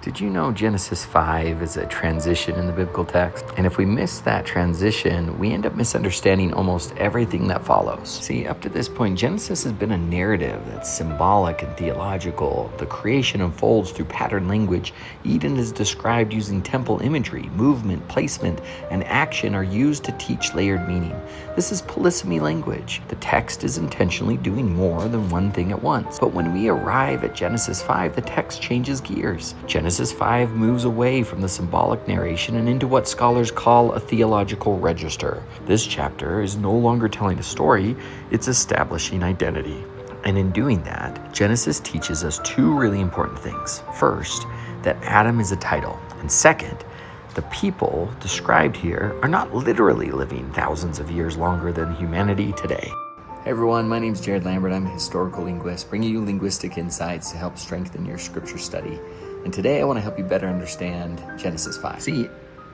Did you know Genesis 5 is a transition in the biblical text? And if we miss that transition, we end up misunderstanding almost everything that follows. See, up to this point, Genesis has been a narrative that's symbolic and theological. The creation unfolds through pattern language. Eden is described using temple imagery. Movement, placement, and action are used to teach layered meaning. This is polysemy language. The text is intentionally doing more than one thing at once. But when we arrive at Genesis 5, the text changes gears. Genesis 5 moves away from the symbolic narration and into what scholars call a theological register. This chapter is no longer telling a story, it's establishing identity. And in doing that, Genesis teaches us two really important things. First, that Adam is a title. And second, the people described here are not literally living thousands of years longer than humanity today. Hey everyone, my name is Jared Lambert. I'm a historical linguist, bringing you linguistic insights to help strengthen your scripture study. And today I want to help you better understand Genesis 5. See,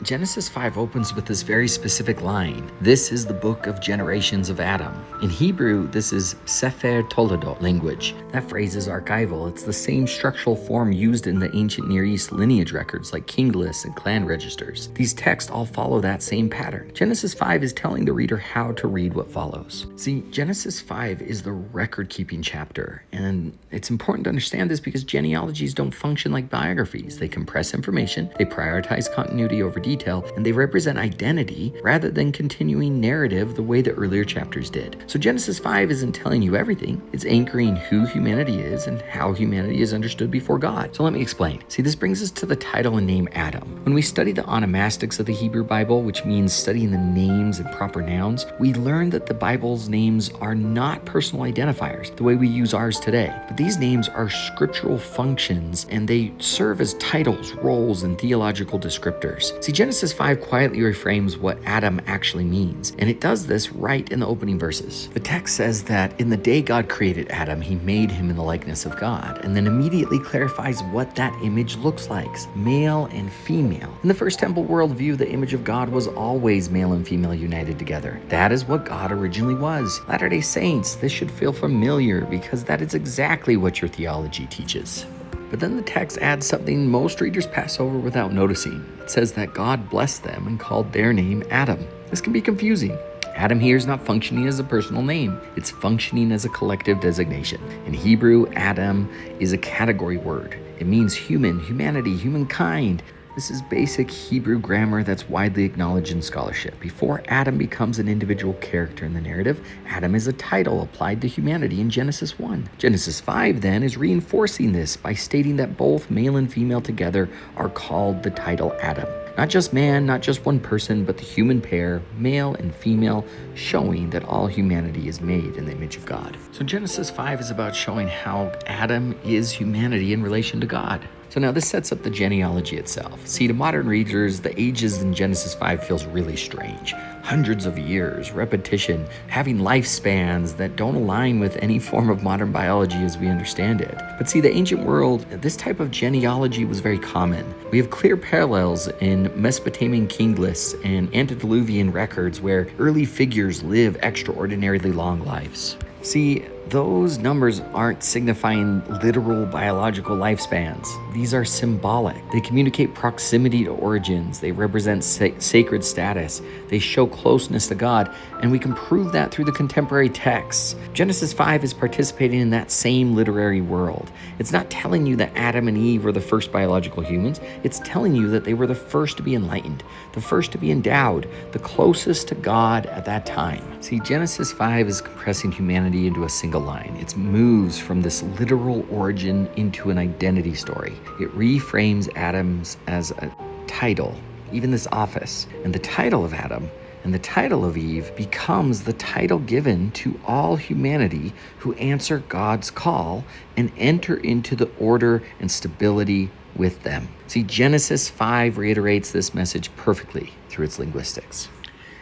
Genesis 5 opens with this very specific line. This is the book of generations of Adam. In Hebrew, this is Sefer Toledot language. That phrase is archival. It's the same structural form used in the ancient Near East lineage records like king lists and clan registers. These texts all follow that same pattern. Genesis 5 is telling the reader how to read what follows. See, Genesis 5 is the record-keeping chapter, and it's important to understand this because genealogies don't function like biographies. They compress information, they prioritize continuity over detail, and they represent identity rather than continuing narrative the way the earlier chapters did. So Genesis 5 isn't telling you everything. It's anchoring who humanity is and how humanity is understood before God. So let me explain. See, this brings us to the title and name Adam. When we study the onomastics of the Hebrew Bible, which means studying the names and proper nouns, we learn that the Bible's names are not personal identifiers the way we use ours today. But these names are scriptural functions and they serve as titles, roles, and theological descriptors. See, Genesis 5 quietly reframes what Adam actually means, and it does this right in the opening verses. The text says that in the day God created Adam, he made him in the likeness of God, and then immediately clarifies what that image looks like, male and female. In the first temple worldview, the image of God was always male and female united together. That is what God originally was. Latter-day Saints, this should feel familiar because that is exactly what your theology teaches. But then the text adds something most readers pass over without noticing. It says that God blessed them and called their name Adam. This can be confusing. Adam here is not functioning as a personal name. It's functioning as a collective designation. In Hebrew, Adam is a category word. It means human, humanity, humankind. This is basic Hebrew grammar that's widely acknowledged in scholarship. Before Adam becomes an individual character in the narrative, Adam is a title applied to humanity in Genesis 1. Genesis 5 then is reinforcing this by stating that both male and female together are called the title Adam. Not just man, not just one person, but the human pair, male and female, showing that all humanity is made in the image of God. So Genesis 5 is about showing how Adam is humanity in relation to God. So now this sets up the genealogy itself. See, to modern readers, the ages in Genesis 5 feels really strange. Hundreds of years, repetition, having lifespans that don't align with any form of modern biology as we understand it. But see, the ancient world, this type of genealogy was very common. We have clear parallels in Mesopotamian king lists and antediluvian records where early figures live extraordinarily long lives. See, those numbers aren't signifying literal biological lifespans. These are symbolic. They communicate proximity to origins. They represent sacred status. They show closeness to God, and we can prove that through the contemporary texts. Genesis 5 is participating in that same literary world. It's not telling you that Adam and Eve were the first biological humans. It's telling you that they were the first to be enlightened, the first to be endowed, the closest to God at that time. See, Genesis 5 is compressing humanity into a single line. It moves from this literal origin into an identity story. It reframes Adam's as a title, even this office. And the title of Adam and the title of Eve becomes the title given to all humanity who answer God's call and enter into the order and stability with them. See, Genesis 5 reiterates this message perfectly through its linguistics.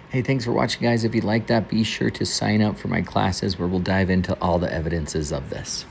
Hey, thanks for watching, guys. If you like that, be sure to sign up for my classes where we'll dive into all the evidences of this.